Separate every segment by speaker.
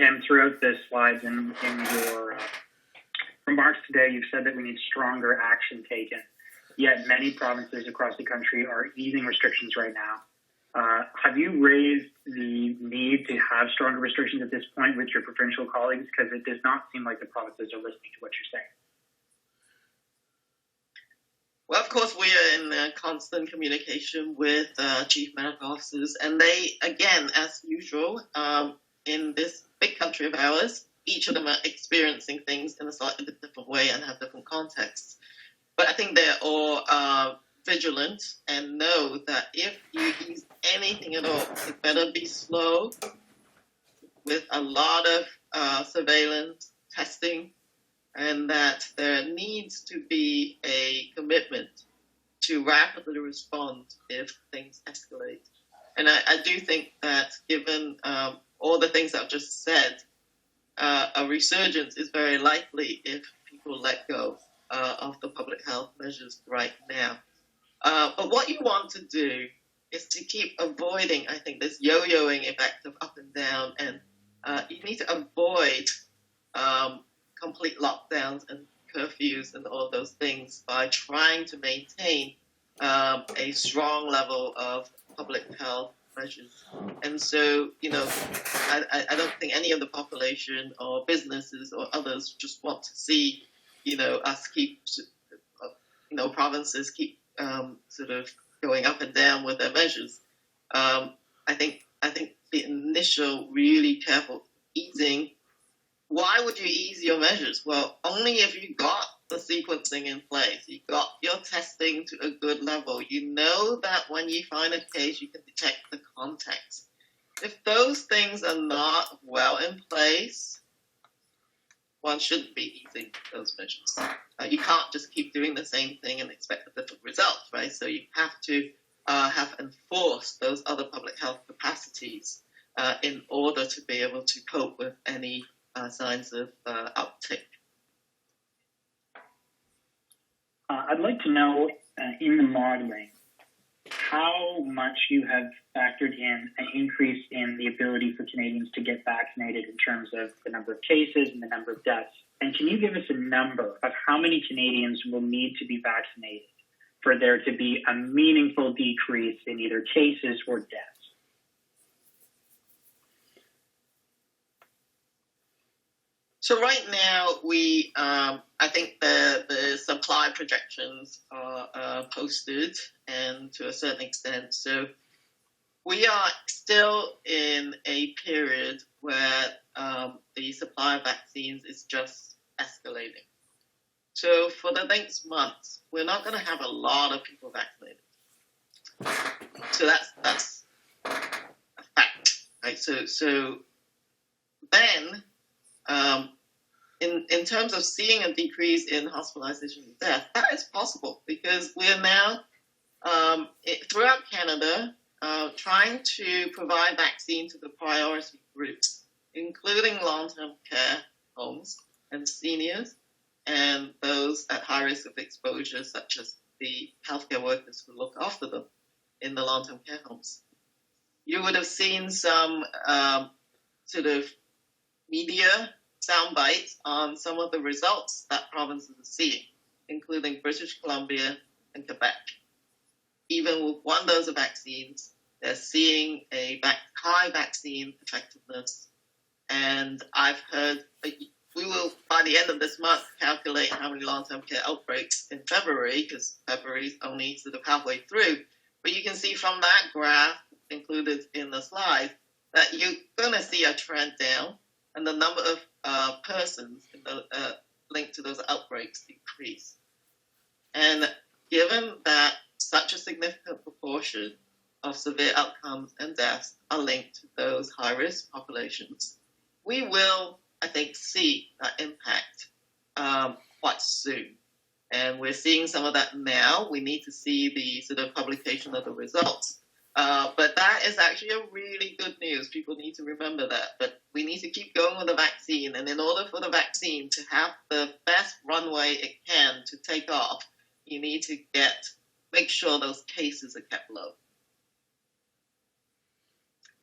Speaker 1: Tim, throughout the slides and in your remarks today, you've said that we need stronger action taken. Yet many provinces across the country are easing restrictions right now. Have you raised the need to have stronger restrictions at this point with your provincial colleagues? Because it does not seem like the provinces are listening to what you're saying.
Speaker 2: Well, of course, we are in constant communication with chief medical officers, and they, again, as usual, in this big country of ours, each of them are experiencing things in a slightly different way and have different contexts. But I think they're all vigilant and know that if you use anything at all, it better be slow with a lot of surveillance, testing, and that there needs to be a commitment to rapidly respond if things escalate. And I do think that given all the things I've just said, a resurgence is very likely if people let go of the public health measures right now. But what you want to do is to keep avoiding, I think, this yo-yoing effect of up and down, and you need to avoid complete lockdowns and curfews and all those things by trying to maintain a strong level of public health measures. And so, I don't think any of the population or businesses or others just want to see, us keep, provinces keep sort of going up and down with their measures. I think the initial really careful easing. Why would you ease your measures? Well, only if you got the sequencing in place, you got your testing to a good level. You know that when you find a case, you can detect the context. If those things are not well in place, one shouldn't be easing those measures. You can't just keep doing the same thing and expect a different result, right? So you have to have enforced those other public health capacities in order to be able to cope with any signs of uptake.
Speaker 1: I'd like to know in the modeling how much you have factored in an increase in the ability for Canadians to get vaccinated in terms of the number of cases and the number of deaths. And can you give us a number of how many Canadians will need to be vaccinated for there to be a meaningful decrease in either cases or deaths?
Speaker 2: So right now, I think the supply projections are posted, and to a certain extent, so we are still in a period where the supply of vaccines is just escalating. So for the next months, we're not going to have a lot of people vaccinated. So that's a fact, right? So then. In terms of seeing a decrease in hospitalization and death, that is possible because we are now, throughout Canada, trying to provide vaccine to the priority groups, including long-term care homes and seniors and those at high risk of exposure, such as the healthcare workers who look after them in the long-term care homes. You would have seen some sort of media sound bites on some of the results that provinces are seeing, including British Columbia and Quebec. Even with one dose of vaccines, they're seeing a high vaccine effectiveness. And I've heard we will, by the end of this month, calculate how many long-term care outbreaks in February, because February is only sort of halfway through. But you can see from that graph included in the slide that you're going to see a trend down, and the number of persons linked to those outbreaks decrease. And given that such a significant proportion of severe outcomes and deaths are linked to those high-risk populations, we will, I think, see that impact quite soon. And we're seeing some of that now. We need to see the sort of publication of the results. But that is actually a really good news. People need to remember that. But we need to keep going with the vaccine. And in order for the vaccine to have the best runway it can to take off, you need to make sure those cases are kept low.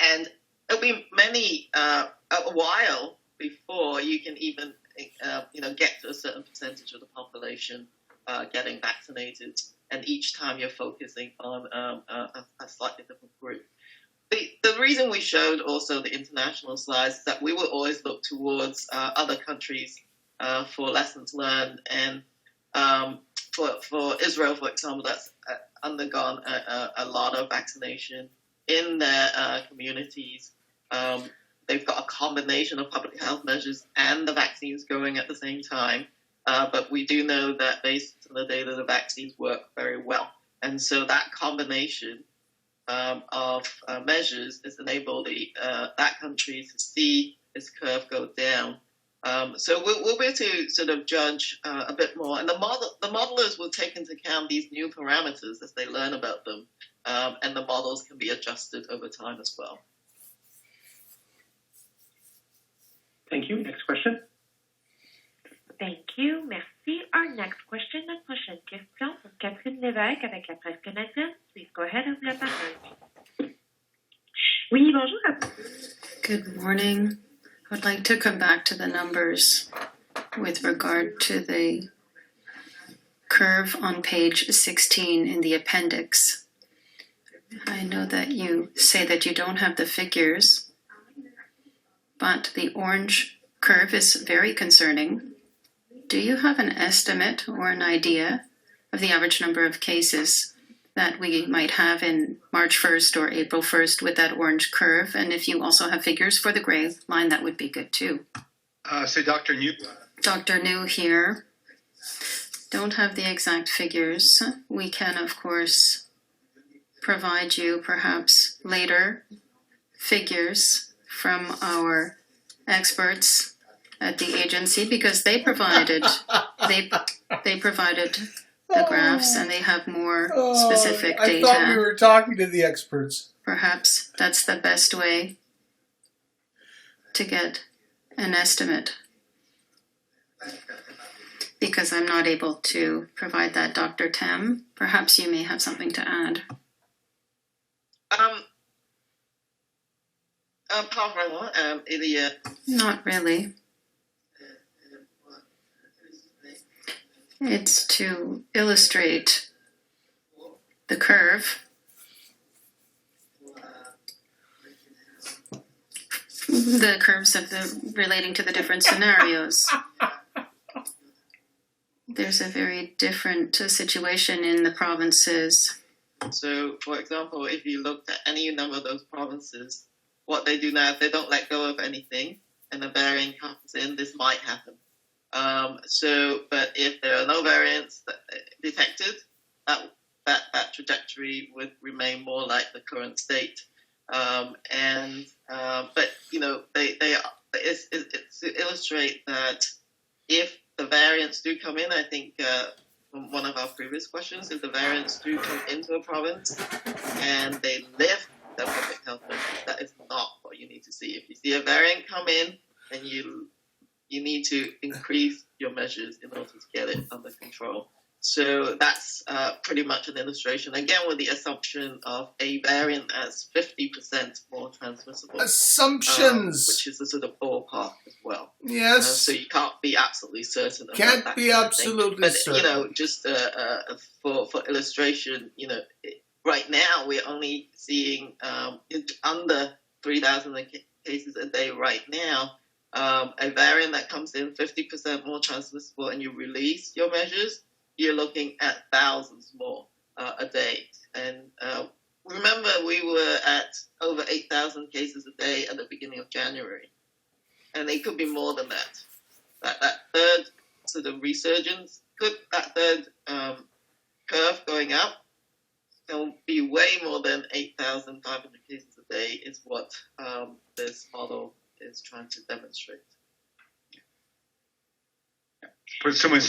Speaker 2: And it'll be a while before you can even get to a certain percentage of the population getting vaccinated, and each time you're focusing on a slightly different group. The reason we showed also the international slides is that we will always look towards other countries for lessons learned, and for Israel, for example, that's undergone a lot of vaccination in their communities. They've got a combination of public health measures and the vaccines going at the same time. But we do know that based on the data, the vaccines work very well. And so that combination of measures has enabled that country to see its curve go down. So we'll be able to sort of judge a bit more. And the modelers will take into account these new parameters as they learn about them. And the models can be adjusted over time as well.
Speaker 3: Thank you. Next question.
Speaker 4: Thank you. Merci. Our next question, notre prochaine question from Catherine Lévesque avec la presse canadienne. Please go ahead, ouvre la parole. Oui, bonjour à tous.
Speaker 5: Good morning. I would like to come back to the numbers with regard to the curve on page 16 in the appendix. I know that you say that you don't have the figures, but the orange curve is very concerning. Do you have an estimate or an idea of the average number of cases that we might have in March 1st or April 1st with that orange curve? And if you also have figures for the gray line, that would be good too.
Speaker 6: Say Dr. New.
Speaker 5: Dr. New here. Don't have the exact figures. We can, of course, provide you perhaps later figures from our experts at the agency, because they provided they provided the graphs and they have more specific data.
Speaker 7: I thought we were talking to the experts.
Speaker 5: Perhaps that's the best way to get an estimate, because I'm not able to provide that. Dr. Tam, perhaps you may have something to add. Not really. It's to illustrate the curve. The curves of relating to the different scenarios. There's a very different situation in the provinces.
Speaker 2: So, for example, if you looked at any number of those provinces, what they do now, if they don't let go of anything and a variant comes in, this might happen. But if there are no variants detected, that trajectory would remain more like the current state. But it's to illustrate that if the variants do come in, I think from one of our previous questions, if the variants do come into a province and they lift the public health measures, that is not what you need to see. If you see a variant come in, then you need to increase your measures in order to get it under control. So that's pretty much an illustration, again, with the assumption of a variant as 50% more transmissible.
Speaker 7: Assumptions!
Speaker 2: Which is a sort of ballpark as well.
Speaker 7: Yes.
Speaker 2: So you can't be absolutely certain about
Speaker 7: Can't
Speaker 2: that
Speaker 7: be
Speaker 2: kind of
Speaker 7: absolutely
Speaker 2: thing.
Speaker 7: certain.
Speaker 2: But, just for illustration, right now we're only seeing under 3,000 cases a day right now. A variant that comes in 50% more transmissible and you release your measures, you're looking at thousands more a day. And remember, we were at over 8,000 cases a day at the beginning of January. And it could be more than that. That third sort of resurgence, that third curve going up, will be way more than 8,500 cases a day is what this model is trying to demonstrate.
Speaker 6: Someone